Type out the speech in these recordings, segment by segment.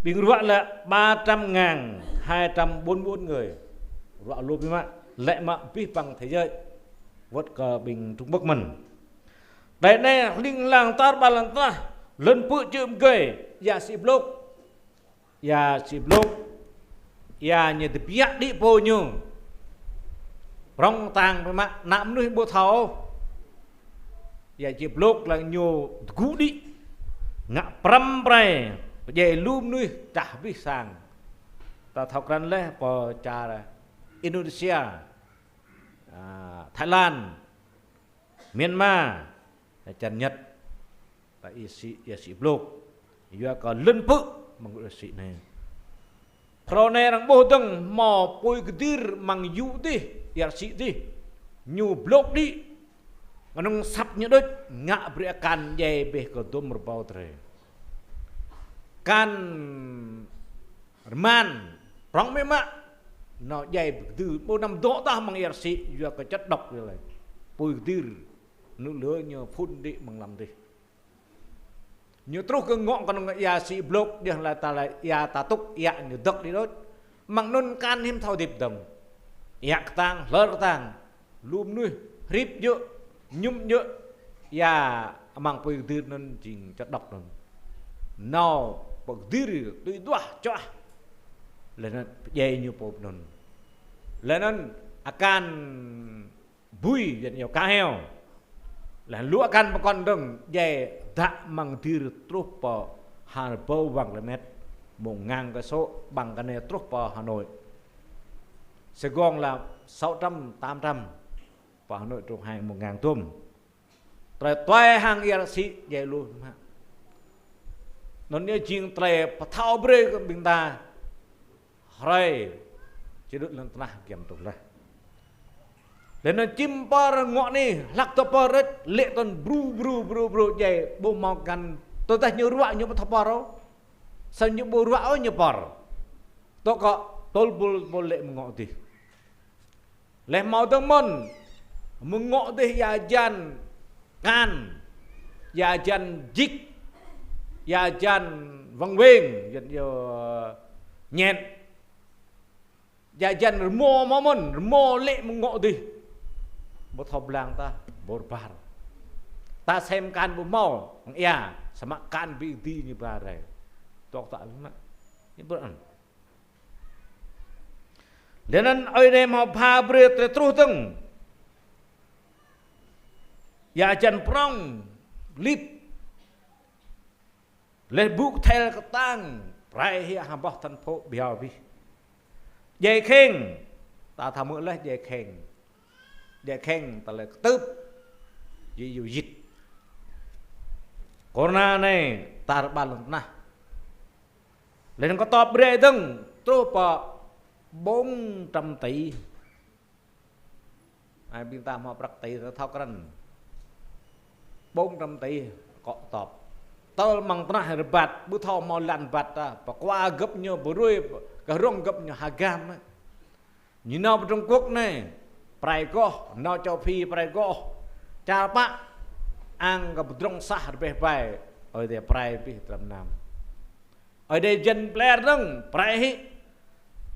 Bình ruộng là 300.244 người ruộng luôn mà lệ mà vi bằng thế giới vượt cờ bình Trung Quốc mình đây này linh làng ta ba làng ta lần phụ chịu cười ya si blok ya như từ biếc đi bồ nhung rong tàng mà nạm nuôi bồ thảo ya si blok là nhiều cú đi ngạ pram pray về lùm nuôi trả biết sang ta thọc rắn lẽ bò trà Indonesia, Thái Lan, Myanmar, Trần Nhật, tại Isi Blok, juga còn lân phụ bằng người sĩ này. Pro này đang bố tầng mò bôi cáitir mang dụ đi, sĩ đi, nhu blok đi, mà nông sắp như đôi ngạ bria can dây bê có tôm một bao trời, can man, rong mê mạ. Nó dày từ bộ năm đó ta mang yar sĩ juga có chất độc rồi bùi tư nước lửa nhờ phun đi bằng làm gì nhờ trúc cái ngọn con ya sĩ blok dia là ta là ya ta túc ya nhờ độc đi đó mang non can him thao điệp đồng yak tang lơ tang lùm nuôi rip nhựa nhum nhựa ya mang bùi tư nên chỉnh chất độc rồi nào bùi tư tôi đua cho lên dây như bột nôn lên akan bui dan nhiều cá heo là lúa akan mà con đừng dây đã mang tir trupa Hà Nội bằng km 1.000 cái số bằng cái này trupa Hà Nội Sài Gòn là 600-800 và Hà Nội trục hàng 1.000 tôm rồi toài hàng IRC dây luôn nó như chuyện trai thao bơi của mình ta rồi chỉ được lần tna kiểm tục là lên nó chim par ngọn đi lắc to par rất lệ toàn bru dày bô màuกันtôi ta nhớ ruộng như thọ par đó sao như bô ruộng như par tôi có tôi bô lệ ngọn thì lệ màu tương môn mừng ngọn thì ya jan can ya jan jik ya jan văng veng dần nhiều nhẹn ya jan mo môn mo lệ ngọn thì bố thọc làng ta bố bar ta xem can bố màu ya sama can bị ti như bà này toạc tại mà những bữa ăn nên anh ơi đây mà pha bria tre tru tung ya jan prong lip le buk theo cái tang rai hi ham bóc thành phố biao bi dây khen ta tham mượn lấy dây khen để khen ta lại tớp gì dù dịch corona này ta ba lần na lên có top bê tưng tôi bỏ 400 tỷ ai biết ta mà bạc tỷ nó thao cân 400 tỷ có top tao mang ta hay bát bữa thao mau lăn bát ta và qua gấp nhiều bữa rồi cả rong gấp nhiều hagam như nào trong quốc này prai ko no cho phi prai ko cha pa ang gặp drong sa be bay ở đây prai pi tram nam ở đây dân player dong prai hi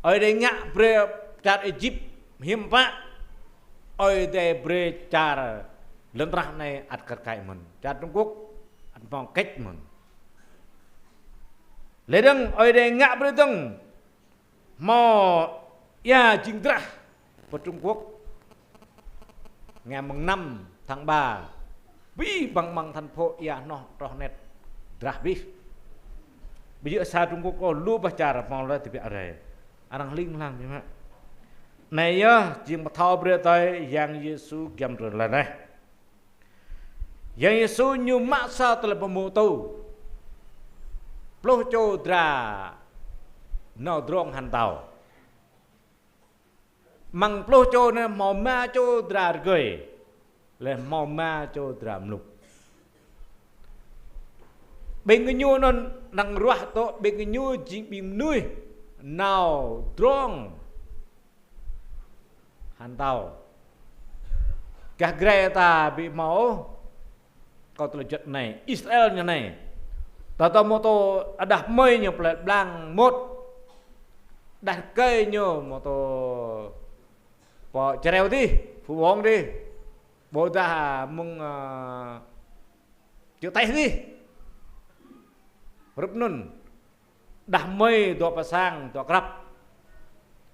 ở đây ngạ bre chat Egypt hiểm pa ở đây bre char lần ra này ắt cắt cài mình chat Trung Quốc ắt vòng cách mình lấy dong ở đây ngạ bre dong mò ya chính ra của Trung Quốc ngày mùng 5 tháng 3 vì bằng thành phố ya nó rohnet drahbi bây giờ xa Trung Quốc có lu bacara mau là thì bị ở arang linh lang như vậy này á chỉ một thao bữa tới yang Giêsu kiam rồi là này yang Giêsu như mã sa từ là bộ tu plo cho dra nó drong han tàu mang plo cho nó mò ma cho dra gửi là mò ma cho dra lục bên cái nhu nó năng ruah to bên cái nhu chỉ bình nuôi nào drong han tàu các Greta bị máu có tổ chức này Israel như này Tata moto adah mây nyo pelat blang mốt dah cây nyo moto po cereu đi phụ bóng đi bố ta mung chịu tay đi rụp nun dah mây do pasang do krap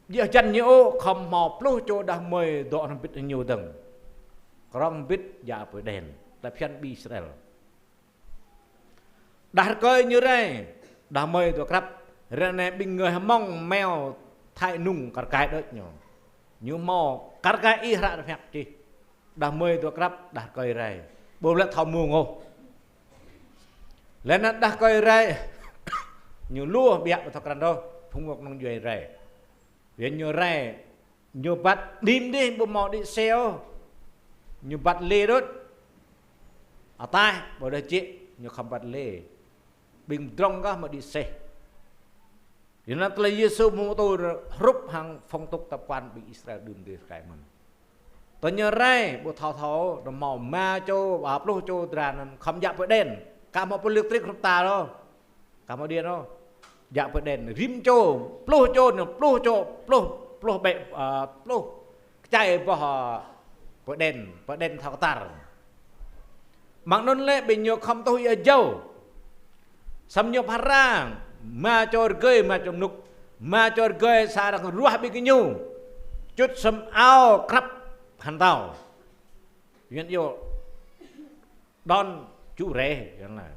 dia chân nhô không mò plu cho dah mây do nó biết nhiều tầng krong biết dạ với đèn là phiên bi Israel dah cây như đây dah mây do krap rene bing người mong mèo thay nung cả cái đấy nhở như mò cả cái y ra phép chi dah mây do krap dah cây rai bố lại thòng mù ngô lên nó dah cây rai như lúa bẹt vào thằng đâu phun một nông dày rai vì như rai như bắt đêm đi bố mò đi xeo như bắt lê đốt ở tai bố đây chị như không bắt lê bình trong các mà đi xe vì nó là Giêsu mô tô rút hàng phong tục tập quan bị Israel đừng đi cái mình tôi nhớ rai bố thảo thảo nó mò ma cho bảo lô cho tràn không dạp với đèn cả một lực tích không ta đâu cả một điện đâu dạp với đèn rim cho plo bẹ plo chạy vào với đèn thảo tar mặc nôn lệ bình nhược không tôi ở dâu xâm nhập hà ràng ma cho gơi mà trong nục ma cho gơi xa đặc ruột bị cái nhu chút xâm ao khắp hàn tàu chuyện yêu đòn chú rể là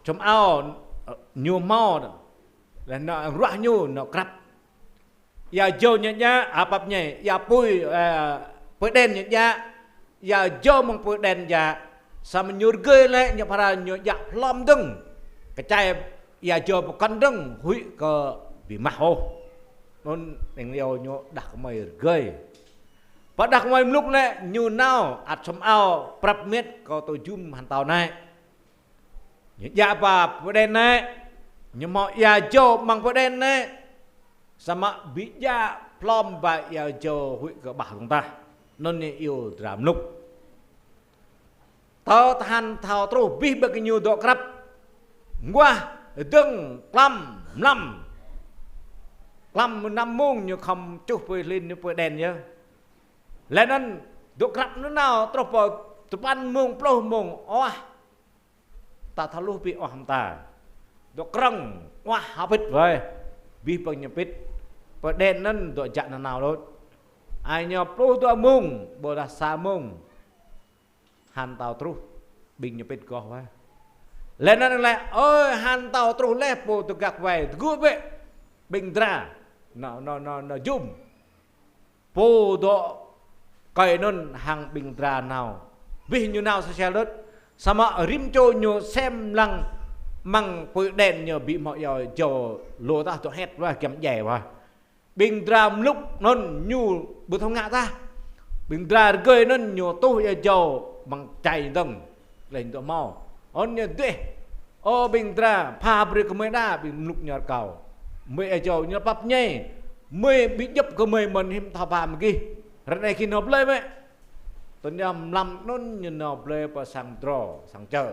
chấm ao nhiều mau là nó ruột nhu nó khắp ya jo nhẹ nhá apap nhẹ ya pui pui đen nhẹ nhá ya jo mong pui đen ya sama nyur gơi lại nhập hà nhur ya lom đừng cái chai ya jo một con đừng hủy cơ bị mắc hồ nên tình yêu nhur đặt mày gơi và đặt mày lúc này như nào ắt chấm ao prap miết có tôi zoom hàn tàu này ya pa pui đen này nhưng mà ya jo mang pui đen này sama bija plom ba ya jo hui ke bah chúng ta non ni yêu dram lúc tao than thao tru bi ba ke nyu do krap ngwa dưng lam năm mung như không chụp về lên như về đèn nhá lên ăn do krap nó nào tro po tu pan mung plo mung oh ta thao lu bi oh ta do krang wah habit vậy bi bằng nhập và đèn nân đội chặn nào đó ai nhập pro to mung bồ đà sa mung hàn tàu tru bình nhập có vậy lên nân lại ơi hàn tàu tru lép bồ tụ gạc về gua vậy bình ra nó zoom bồ độ cây nân hàng bình ra nào vì như nào sẽ đất sama rim cho nhiều xem lăng măng bụi đèn nhờ bị mọi người chờ lùa ta cho hết và kém dẻ vào bình đàm lúc nó nhu bữa thông ngã ta bình đà gơi nó nhiều tôi ở dầu bằng chạy tầng lên tụi mau on như thế ô bình đà pha bự cái mới đa bình lúc nhờ cầu mới ở dầu như bắp nhây mới bị dấp cái mới mình hiểm thà phàm kia rồi này khi nộp lên vậy tôi nhầm làm nó như nộp lên và sang trò sang chờ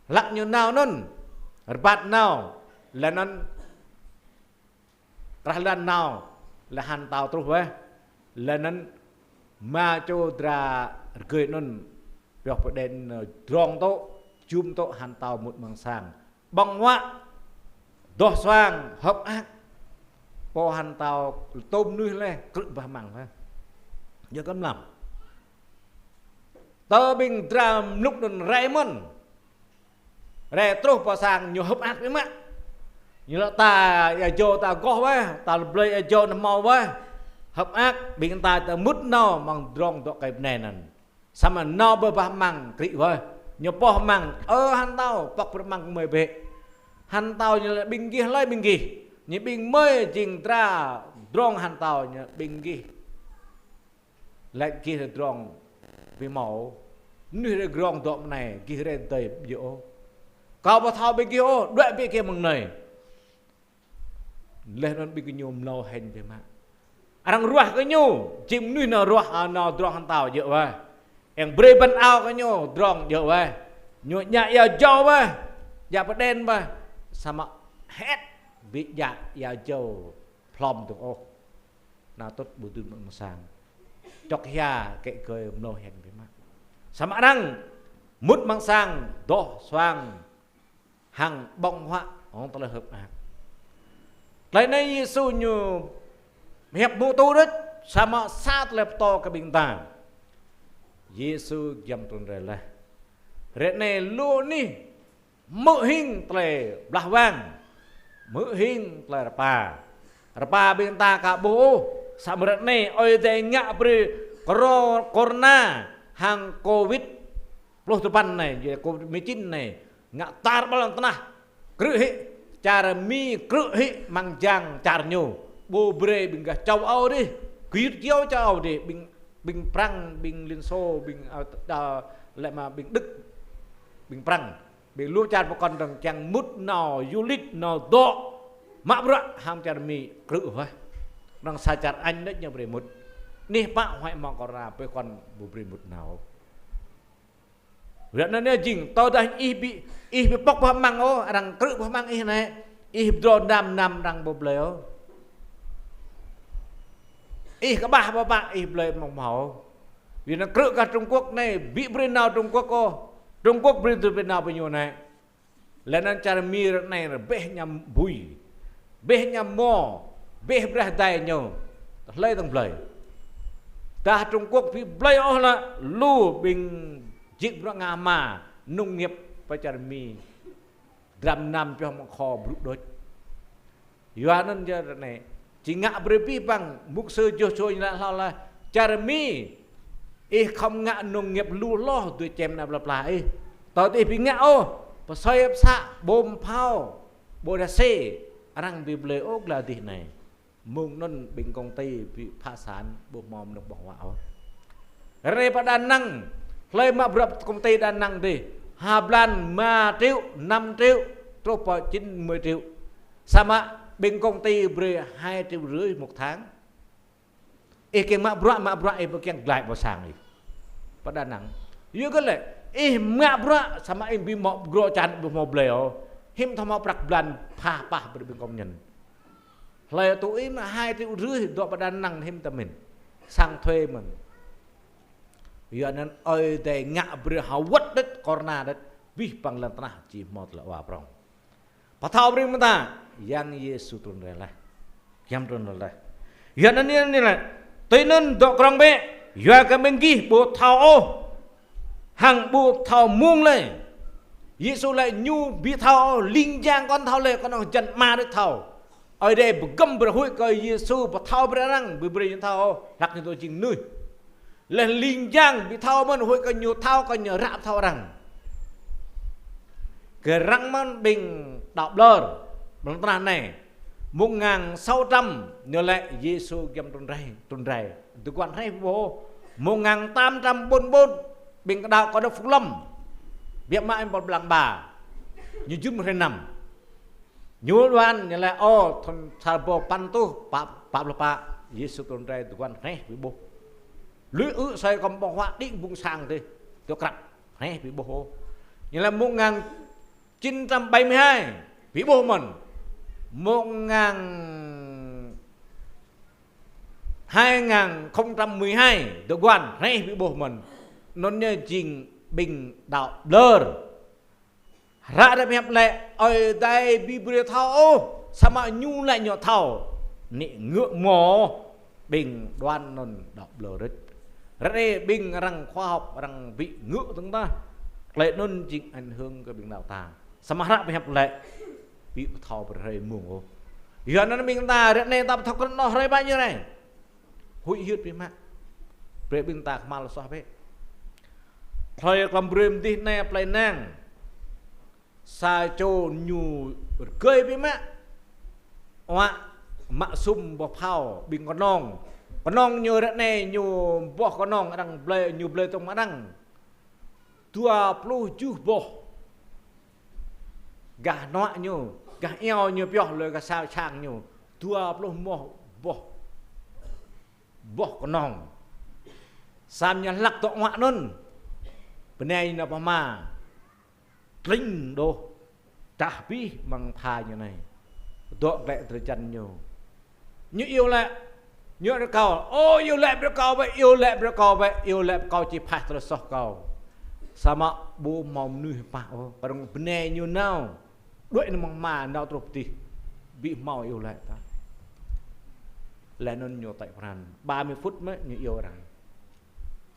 lặng như nào nôn bát nào là nôn rahlan nào là hàn tàu trục về là nôn ma cho ra gửi nôn việc đèn rong to chum to hàn tàu một bằng sang bằng hoa đo xoang hợp ác po hàn tàu tôm nuôi lên cự và mảng thôi giờ cấm làm tơ bình tram lúc nôn rẽ mần rẽ trục vào sang nhiều hợp ác đấy mà như là ta cho ta có quá ta play cho nó mau quá hợp ác bị người ta mút nó bằng rong tọa cái này nè sao mà nó bơ ba măng kỹ vậy nhiều po măng han tao bọc măng mười bệ han tao như là bình kia lấy bình kia như bình mới chỉnh ra rong han tao như bình kia lại kia là rong vì mẫu như là rong tọa này kia là tây dỗ cao bao thao bên kia ô đuổi bên kia bằng này lên nó bị cái nhôm lâu hành thế mà anh ruột cái nhô chim nuôi nó ruột nó drong han tàu dựa vậy em bơi bên ao cái nhô drong dựa vậy Nyonya ya jauh bah, ya peden bah, sama head bị ya jauh plom tu oh, na tốt butuh masang, cok ya kayak ke mlo hen bima, sama rang mút mang sang do xoang hàng bong họa ông ta là hợp ác. Lại này Giêsu như hẹp mô tô đất sama sát lep to ke bintang. Giêsu jam tun rela. Rene lu ni mơ hình tle blah wang. Mơ hình tle rapa. Rapa bintang ka bo samret ne oi te ngak pri corona hang covid puluh depan này je covid-19 này ngak tar balang tanah krhi cara mi krhi mangjang carnyo bo bre bing ga chau au đi kuyit kiau chau đi bing prang bing Liên Xô bing lại mà bing Đức bing prang bing lu chan con đằng chang mút nào du lịch nào do mạ bra ham cara mi krhi hoy đằng sa char anh đấy nya bre mut nih pak hoy ma kora pe kon bo bre mut nào. Việc này jing tao dah ih bị bóc mang ô rằng cự mang ih này ih drone nam rằng bột leo ih các bà ih leo mỏng màu vì nó cự cả Trung Quốc này bị bên nào Trung Quốc cô Trung Quốc bên từ bên nào bao nhiêu này là nên cara mi này là beh nhầm bùi beh nhầm mò beh beh tay nhau lấy tầng lời ta Trung Quốc bị leo là lu bình Jik berak ngama nông nghiệp pacar mi dram nam cho mong kho bruk doj. Yohanan je ne cingak berpi bang muk se jo so ina la cara mi không ngạ nông nghiệp lu lo tu chem na bla bla tao ti pi ngạ ô pasoi ap sa bom phao bodase arang bi ble ok la ti này mung non bình công ty bị phá sản bộ mom được bỏ hoạo. Re pada nang Lai mak berapa công ty Đà Nẵng đi 3 triệu 5 triệu tropa 90 triệu sama bên công ty beri 2,5 triệu một tháng cái mak berapa bagian glide vào sang đi pada Đà Nẵng yêu cái lệ mak berapa sama bi mau gro chan mau beliau him thama prak bulan pa bên công nhân lai tụi mà 2,5 triệu do pada Đà Nẵng him ta mình sang thuê mình. Ia nan oi te ngak bre hawat det corona det bih pang lan tanah chi mot la wa prong pathau bring mata yang Yesu tun rela yam tun rela ia nan ni la toinen do krong be ia ka mengi bo thau o hang bo thau muông le Yesu lại nhu bi thau linh giang con thau le con chân ma được thau oi de gam bre hui ko Yesu pathau bre rang bi bre thau lak ni to jing nui lên linh giang bị thao man hoi có nhiều thao có nhiều rạp thao rằng cái răng man bình đạo lơ bằng tran này 1600 nhớ lại Giêsu gem tuần rày từ quan hay vô 1844 bình đạo có được Phúc Lâm việc mà anh một làng bà như chút một năm nhớ đoan nhớ lại ô thằng thà bò pan tu pa Giêsu tuần rày từ quan hay với bố lưỡi sai còn bỏ họa định vùng sang thì tôi cặp hay bị bố như là 1972 bị bố mình 2012 tôi quan hay bị bố mình nó như trình bình đạo lơ ra đẹp hẹp lệ ở đây bị bừa thao sao mà nhu lại nhỏ thao nị ngượng mò bình đoan non đạo lơ đấy. Re bing răng khoa học răng vị ngữ chúng ta lệ nôn chính ảnh hưởng cái bình đạo ta samara bị hẹp lệ bị thao bị rơi muông ô giờ nó mình ta re này ta thọc nó rơi bao nhiêu này hụi hiệt bị mà re bình ta mal so bé thời làm bìm đi này play nang sa cho nhu cười bị mà oa mạ sum bò phao bình con nong nyu rat ne nyu boh con nong đang ble nyu ble tong madang 27 boh gà nọ nyu gà eo nyu pyo le gà sao chang nyu 20 boh con nong sam nya lak to ngwa nun benai na pama tring đô trả bí bằng thai như này độ lệ từ chân nhiều như yêu lệ như nó cầu ô yêu lệ nó cầu vậy yêu lệ nó cầu vậy yêu lệ cầu chỉ phải từ sọ cầu sama bu mom nuôi bảo bằng bne như nào đuổi nó mang mà nào trục tì bị mau yêu lệ ta lệ nó nhiều tại phần 30 phút mới như yêu rằng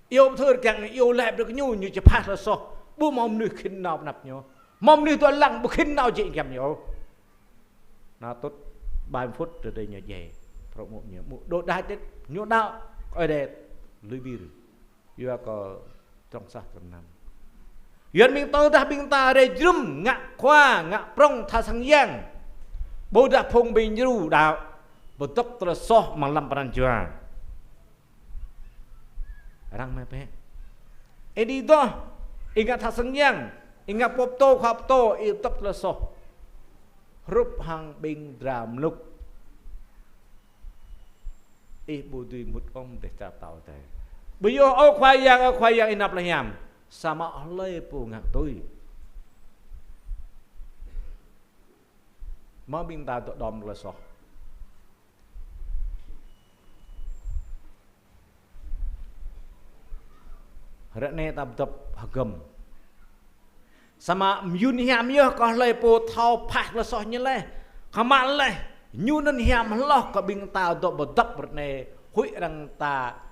yêu thôi càng yêu lệ được như chỉ phải từ sọ bu mom nuôi khi nào nạp nhau mom nuôi tôi lặng bu khi nào chị kèm nhau nó tốt 30 phút rồi đây nhờ về trong một nhớ một đôi đai tết nhớ đạo coi đẹp lưỡi bì rồi có trong sát trong năm Yun mình tao dah bing ta re drum ngak khoa ngak prong tha sang yang boda phong bin ru đạo betok tersoh malam peranjua rang mepe edi do ingat tha sang yang ingat pop to khap to i top tersoh rup hang bing dram luk budi mut om de ta tao te bây giờ ô khoai yang inap lah yam sama oleh pun ngak tôi mau minta untuk dom lesoh rekne tab tab hagam sama myun hiam yo ko le po thau phak lesoh nye le khamal le nyunan hiam loh ko minta untuk bedap rekne hui rang ta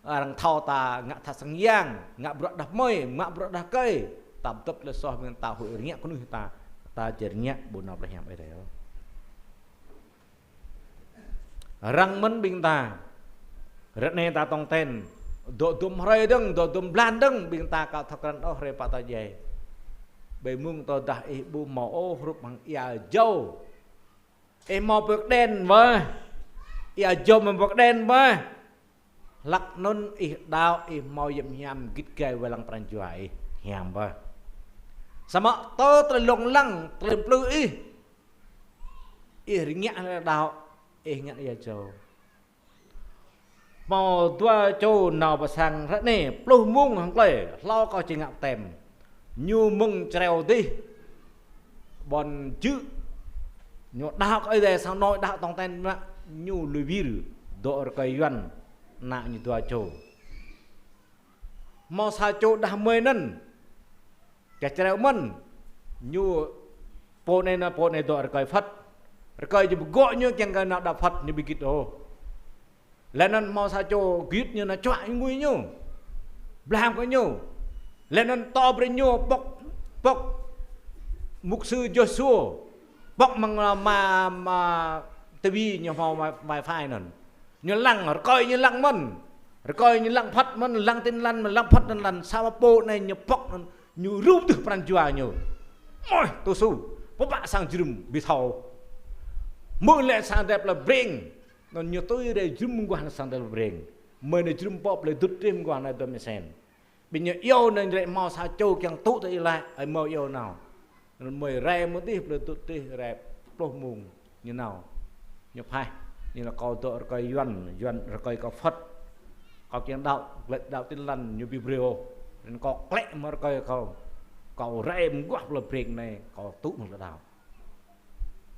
orang thau ta ngak tha sang yang ngak brok dah moi ngak brok dah kai tab tep le soh men ta hui rinyak kunu ta jernya bonap le hiam ai deo rang men bing ta retne ta tong ten do dum hrai deng do dum blan deng bing ta ka thakran oh re pata je be mung to dah bu mo o rup mang ia jau mo bek den wa ia jau men bek den wa lak non dao mau yam git gai walang peranjuai hiam ba sama to terlong lang terplu rinyak dao ngak ya jo mau tua cho nào pasang rất nè plu mung hang le lo ko chi ngak tem nyu mung treo đi bon chữ nyu dao cái đây sao nói dao tong ten nyu lùi vir do cái yuan nak như tua cho mau sa cho dah mười nen cái treo men nyu po này do cái phát cái gì gọi như chẳng cái nào đạp phát như bị kít ô lên nên mau sa cho kít như là choại nguy nyu làm cái nyu lên nên to bên nyu bọc mục sư Joshua bọc bằng mà tivi như mau wifi nè như lăng coi như lăng mình coi như lăng phát mình lăng tên lăng mình lăng phát nên lăng sao po này như bọc như rút từ pan chua như ôi tôi su có bạn sang drum bị thầu mưa lệ sang đẹp là bring nó như tôi đây drum quan sang đẹp là bring mưa này drum pop lại đứt tim quan này đâm sen bây giờ yêu nên lại mau sao châu càng tốt thì lại ai mau yêu nào mười rè một tí là tốt tí rè plô mùng như nào như phai như là câu tội coi doan rồi coi có phật có kiến đạo tin lành như Biblia nên có lẽ mà coi có rem quá là bền này có tụ một là đạo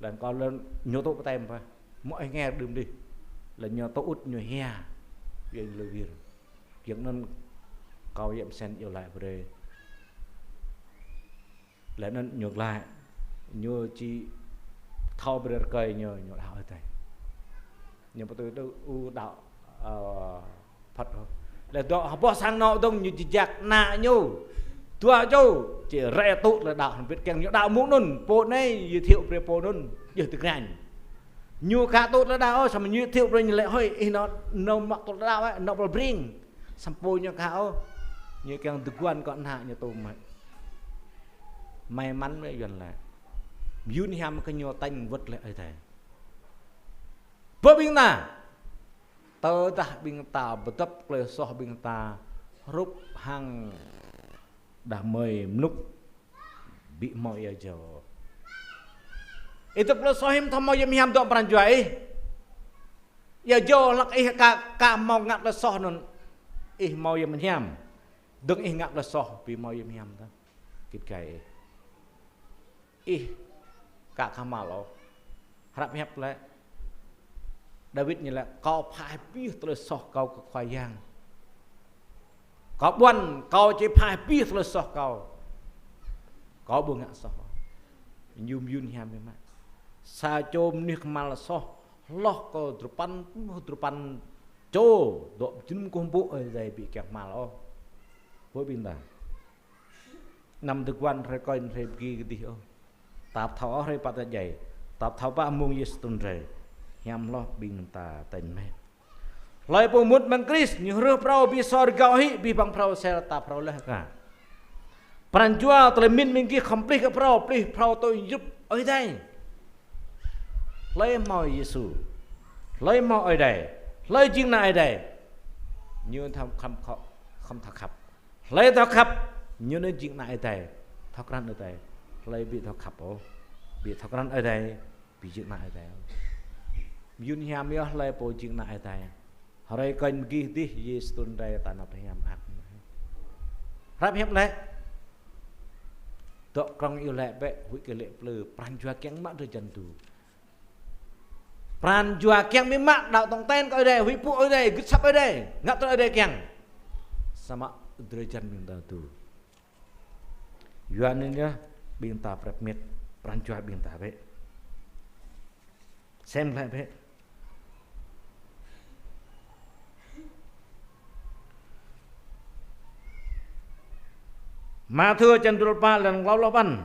lần con lên nhớ tụ tem phải mọi nghe đừng đi là nhớ tụ út nhớ he về lời việt kiến nên cầu yểm sen yêu lại về lại nên ngược lại nhớ chi thao về cây nhớ đạo thầy nhưng mà tôi đâu đạo Phật rồi là đó họ bỏ sang nọ đông như chỉ giặc nạ nhau tua châu chỉ rẻ tụ là đạo biết kèm những đạo muốn nôn bộ này giới thiệu về bộ nôn giới thực hành nhiều cả tụ là đạo sao mà giới thiệu về như lệ hơi nó mặc tụ là đạo ấy nó bảo bring sampo như cả như kèm thực quan còn hạ như tôi may mắn với gần là yun ham cái nhiều tanh vật lại thầy bơ bing na tơ ta bing ta betap le soh bing ta rup hang dah mời núc bị mọi giờ itu plus sohim tham mau yam do peranjuai ya jo lak ka mau ngak le soh non mau yam đừng ngak le soh bị mau yam ta kit kai Kak Kamalo harap hẹp lại David như là kau phải biết tôi sọ kau ke khoai yang kau buan kau chỉ phải biết tôi sọ kau buông ngã sọ yum yun hiam memang sa chom ni kemal sọ loh kau drupan cho độ chính kumpu ở đây bị kẹt mal o với bình ta nằm thực quan phải coi phải ghi cái gì o tạp thảo hay bắt ra dày tạp thảo ba mông yes tuần rồi hiam lo bình ta tên mẹ lại bộ mút mang Chris như rơ prau bi sorga hi bi bang prau sel ta prau lah ka peranjua telemin mingki komplit ke prau tôi giúp ở đây lấy mau Giêsu lấy mau ở đây lấy chuyện này đây như tham không thật khập lấy thật khập như nên chuyện này đây thật rắn ở đây lấy bị thật khập ô bị thật rắn ở đây bị chuyện này đây yun hiam yo lấy bộ chuyện này đây hari kain gih di Yesus đây tanah hiam hak rap hiam lấy dok krong yêu lệ be hui ke lệ pleu pranjua keng mak de jantu pranjua keng mi mak đạo tong ten ko đây hui pu ở đây gứt sap ở đây ngap ở đây keng sama derajat minta tu yuannya binta prepmet pranjua binta be xem lại be Matthew Chandulpa dan Laulapan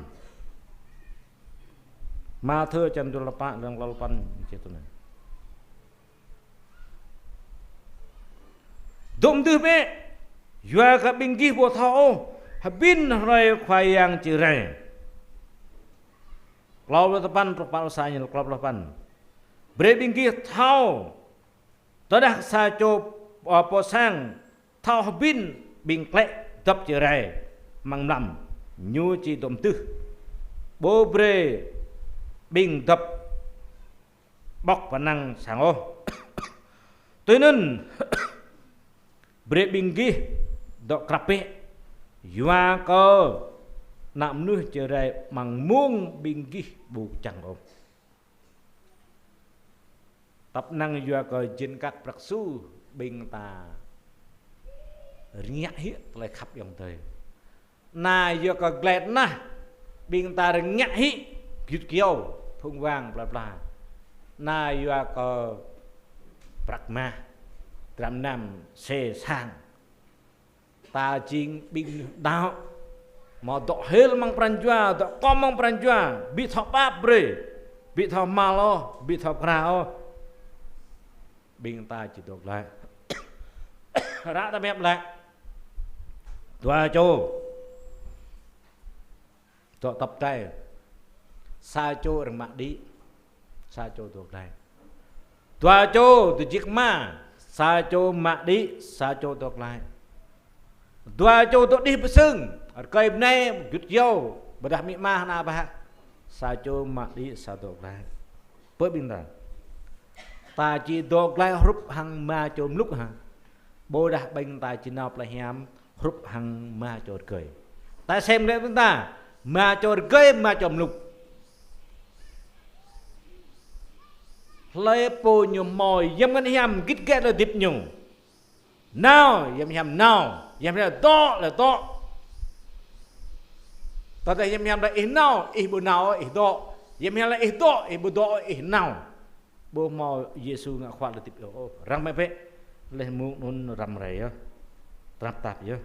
Matthew Chandulpa dan Laulapan gitu nih dom tu be jua ka binggi bo thao habin rai khwayang cirai Laulapan propal sanya Laulapan bre binggi thao tadah sa cho po sang thao habin bing klek dap cirai mang năm nhu chi động tư bố bre bình đập bọc và năng sáng ô tuy nên bre bình ghi đọ krape yua cơ nạm nuôi chờ đây mang muông bình ghi bù chẳng ô tập năng yua cơ trên các praksu bình ta riak hiệt lại khắp dòng thời na yo ka glad na bing ta ngạ hi gyut kiau thung vang bla bla na yo ka pragma tram nam se sang ta jing bing dao mo do hel mang pranjua do kom mang pranjua bi tho pa bre bi tho malo bi tho krao bing ta chỉ được lại ra ta mép lại tua cho cho tập trai sa cho rừng mạng đi sa cho thuộc này tua cho từ chiếc ma sa cho mạng đi sa cho thuộc lại tua cho thuộc đi bớt sưng ở cây này chút dâu bớt đặc mỹ ma na ba sa cho mạng đi sa thuộc lại bớt bình thường ta chỉ thuộc lại rúp hàng ma cho lúc hả bố đã bình ta chỉ nộp lại hiểm rúp hàng ma cho cười ta xem đấy chúng ta mà cho gây mà chồng lục lấy po nhom mồi yếm cái hiểm kít kẹt là tiếp nhung nào yếm hiểm nào yếm là to ta đây yếm hiểm là ít nào ít bữa nào ít to yếm hiểm là ít to ít bữa to ít nào bố mò Giêsu ngã khoa là tiếp ô răng mẹ bé lên muốn nó rầm rầy á rạp tạp á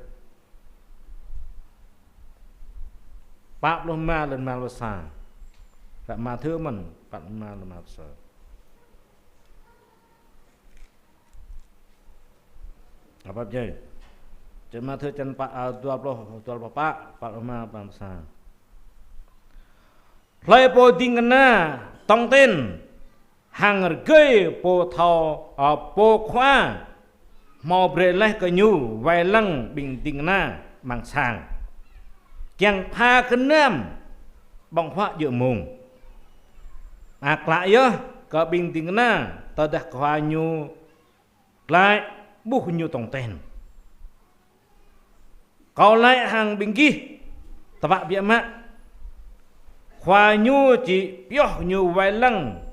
Pak lo ma dan ma lo sa tak ma thưa mình bạn ma lo ma sa apa je chen ma thưa chen pak tual pak lo ma ban sa lai po ding na tong ten hang ge po thao po khwa mo bre lai ka nyu vai lang bing ding na mang sang chẳng pha cái nam bằng hoa dựa mùng lại yo có bình tĩnh na ta đặt hoa nhu lại buộc nhu tổng tên còn lại hàng bình ghi ta bạ bịa mạ khoa nhu chỉ piao nhu vai lăng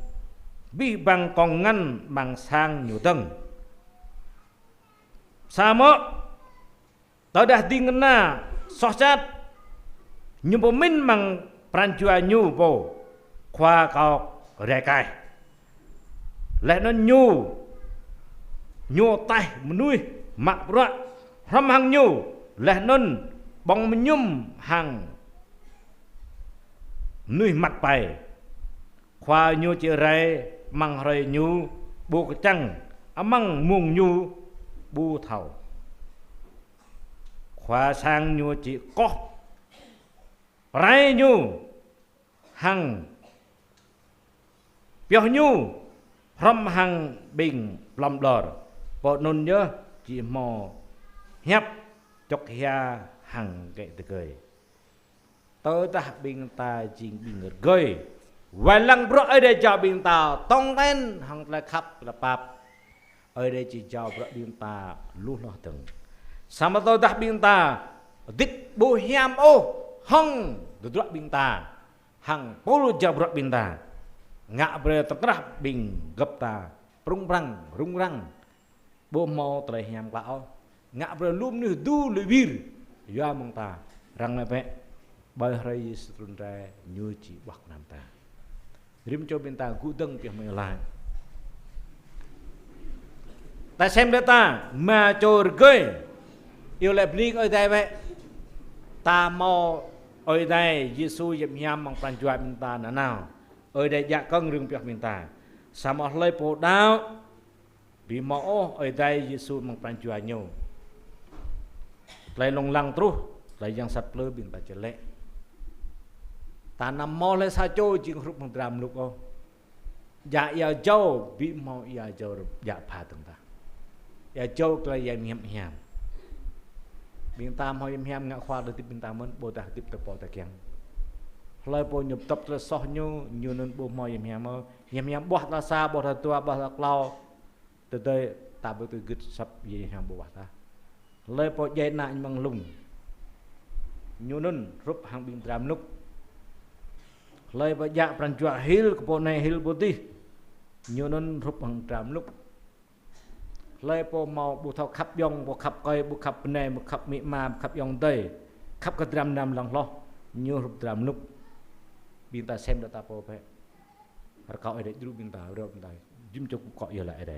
bi bằng con ngăn bằng sang nhu tầng sama tao dah tingna sosat nhu bo min mang pranjua nhu bo khoa kau rekai lẽ nó nhu tai menui mak pura ram hang nhu lẽ non bong menyum hang nuôi mặt bài khoa nhu chỉ rai mang rai nhu bu cái trăng mang muông nhu bu thầu khoa sang nhu chỉ có rai nhu hằng biểu nhu ram hằng bình làm đỏ bộ nôn nhớ chỉ mò nhấp chọc hia hằng cái từ cười tớ ta bình ta chính bình gơi vài lần bro ở đây cho bình ta tông lên hằng lại khắp là bạp ở đây chỉ cho bro bình ta luôn lo từng sama tớ ta bình ta đích bố hiam ô hằng được bro bình ta hằng bố cho bro bình ta ngạ bro terkerah bình gấp ta rung răng bố mau trai hiam lão ngạ bro lum ni du lebir ya mong ta răng này vậy bài rai setun rai nhu chỉ bạc nam ta rim cho bên ta cụ tâng việc mình làm ta xem đây ta mà cho gơi yêu lại bling ở đây vậy ta mau ở đây Giêsu dẹp nham bằng phản chuột bên ta là nào ở đây dạ con rừng việc bên ta sao mà lấy bộ đau vì mẫu ở đây Giêsu bằng phản chuột nhiều lại lồng lăng tru lại yang sat plơ bên ta jelek tanam mau le sa cho jing rup mang dram luk o ya ya jau bi mau ya jau ya pha tang ta ya jau klai ya miam hiam bin tam hoi miam nga khoa được bin tam mon bo ta tip ta po ta kyang hlai po nyup top le soh nyu nyu nun bo moi miam mo miam boh ta sa boh ta tua boh ta klau te te ta bo tu git sap ye ham bo ta hlai po ye na mang lung nyu nun rup hang bin dram luk lời và dạ pran chua hil bộ này hil putih nyonon rup hang tram luk lời po mau bu thau khap yong bu khap coi bu khap này bu khap mi ma khap yong tây khap cái tram nam lang lo nyo rup tram luk binta xem data po pe har kau ada dulu binta ro binta jim cok kok ya la ada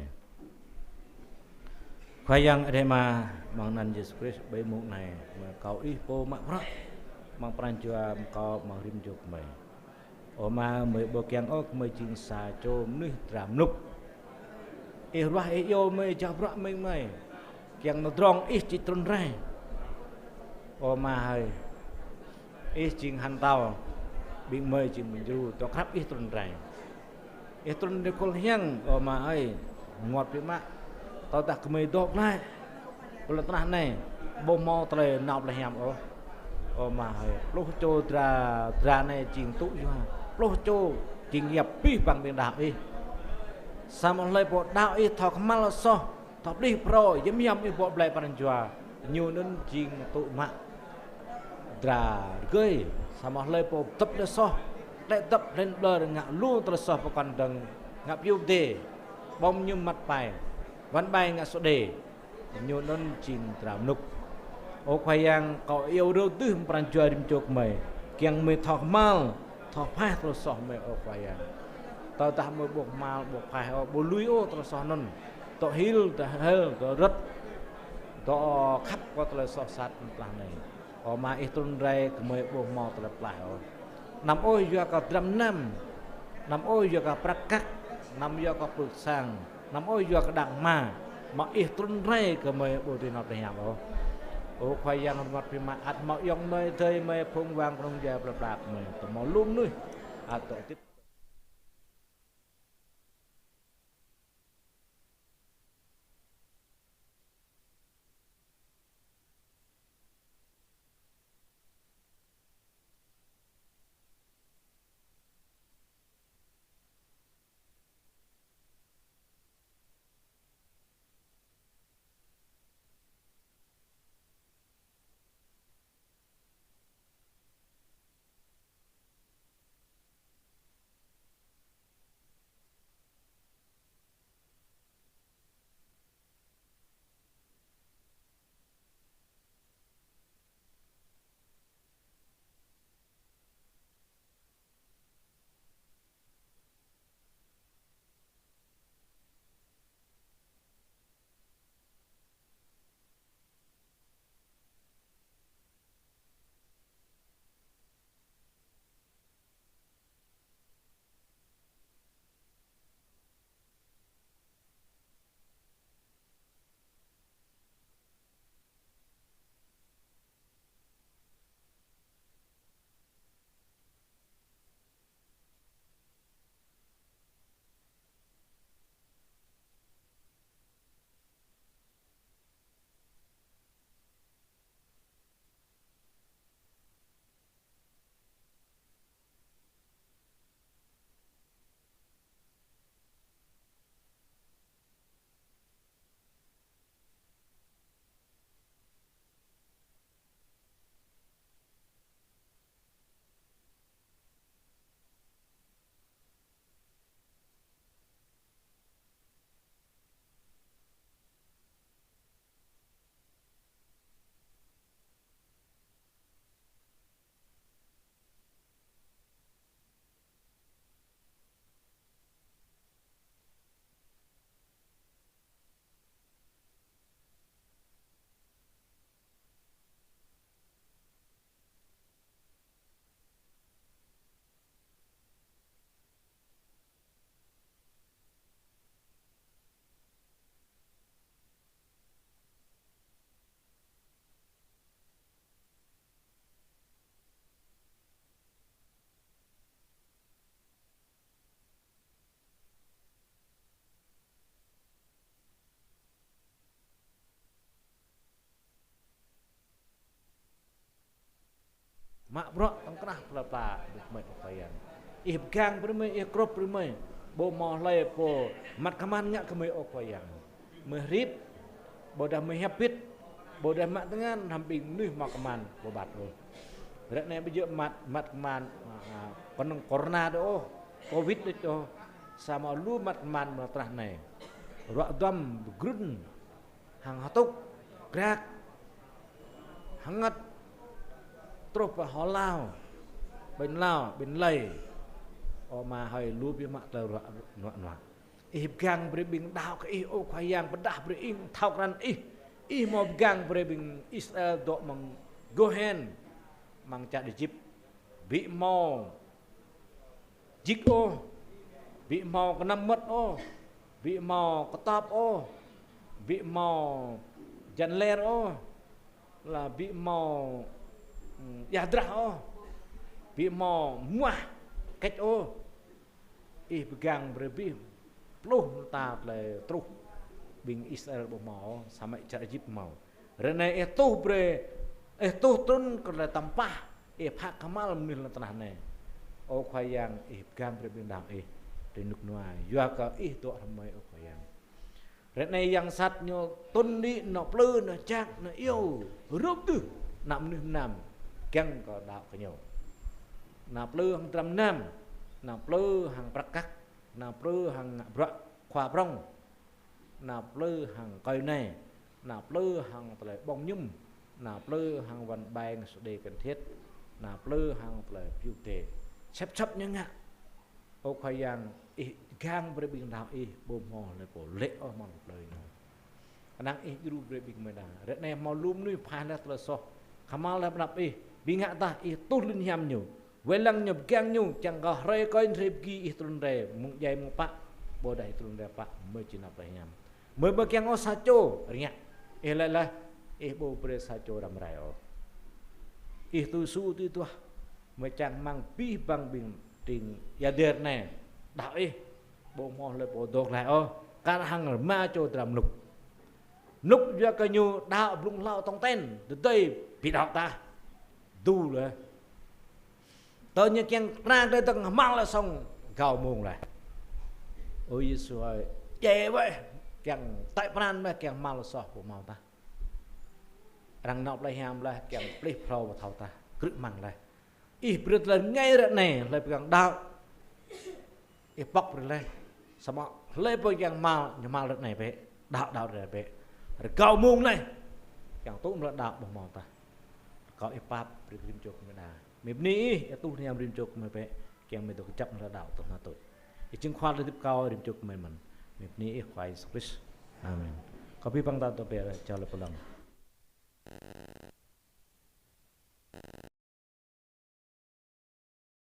khayang ada ma mang nan Yesus Kristus bai muk này mà kau ih po mak pro mang pran chua kau mang rim jok mai Oma mới bố kèng ốc mới chính xa cho nuôi trảm nục Ê rõa ê yô mới chào rõa mình mày Kèng nó drong ít chỉ trôn rai Oma hơi ít chính hàn tàu Bình mời chính mình dù cho khắp ít trôn rai Ít trôn để con hiang Oma ơi ngọt với mạ Tao đặt mày đọc lại Cô là tao này Bố mò trời nọc là hèm ô Oma hơi lúc cho ra này chính tụ cho loh cho kinh nghiệp pi bằng biển đạo đi sao mà lấy bộ đạo đi thọ mal so thọ đi pro yếm yếm đi bộ lại bằng chùa nhiều nên chính tụ mạng ra gơi sao mà lấy bộ tập để so lại tập lên bờ ngạ luôn từ so còn đằng ngạ yêu đề bom như mặt bài văn bài ngạ số đề nhiều nên chính làm nục ô khoai yang cậu yêu đầu tư bằng chùa điểm chụp mày kiêng mày thọ mal thọ phai terus soh me opaya tao tah me bok mal bok phai bo lui o terus soh non to hil to ret to khap ko terus soh sat plan này o ma itrun rai kemoi bok mau terus plai o nam oi juga ka dram nam oi juga ka prakak nam juga ka puk sang nam oi juga ka dang ma itrun rai kemoi bo ti nop hang o ô khoai yang mặt phía mặt ắt mạo yong nơi chơi mày phong vang phong giờ bạc bạc mày tụi màu luôn nuôi tổ tiếp mak bro tang kenah pelapa mai okayan gang permai krop permai bo mo lai po mat kaman ngak kemai okayan merip bodah mehapit bodah mak dengan hamping nuh mak kaman bobat oh berat ne beje mat kaman peneng corona do covid itu sama lu mat kaman matrah ne rak dam grun hang hatuk grak hangat terus paholau bên lao bên lầy ma hơi lu bi mak tờ nọ gang bre bing dau ka ô khoyang bedah bre ing thau ran mo gang bre bing Israel do mang gohen mang cha di jip bị mo jik ô bị mo ka nam mất ô bị mo ka tap ô bị mo jan ler ô là bị mo yadra ô bị mo muah cách ô pegang berbih pluh ta le truh bing Israel bo mau sama cha Egypt mau rene bre tun kele tampah phak kamal mil tanah ne o khoyang pegang berbih dang denuk nuai yua ka to ramai o khoyang rene yang sat nyo tun ni no plư no chak no yêu rop tu nam keng ko đạo ka nyo na plư hang tram nam na plư hàng prakak na plư hàng brak khoa prong na plư hàng coi này na plư hàng tele bong nhum na plư hàng văn bang đề cần thiết na plư hàng tele piu tề chắp như ngạ ô khoai yang gang bre bing dao bom ho le po le o mon lời nó nang ru bre bing meda ret ne mau lum nui phan la tele so kamal la nap binga ta tu lin hiam nyu welang nyop gang nyu chẳng có re coin repgi itrun re mung jai mung pak bodai itrun re pak me cina pahnyam me bakyang o sacho ringa la bo pre sacho ram rai o tu su tu tu me chang mang pi bang bing ting ya der ne đạo bo mo le bo dok lại o kan hang ma cho tram nục ya ka nyu đạo lung lao tong ten từ tây bị đạo ta tu le tôi như kiang ra đây tầng mang là xong gào mồm lại ôi Giêsu ơi chè vậy kiang tại pran mà kiang mang là sọ của màu ta răng nọc lại ham lại kiang plei pro vào thau ta cứ mang lại bứt lên ngay rồi này lại kiang đạo bóc rồi lên sama lấy bây kiang mang rồi này về đạo rồi về gào mồm này kiang tốt là đạo của màu ta có pap rim chok mena mebni tu niam rim chok me pe kiang me to chap na dau to na to ching khwa le dip kaw rim chok me man mebni khwai Christ amen ko pi bang ta to pe cha le pulang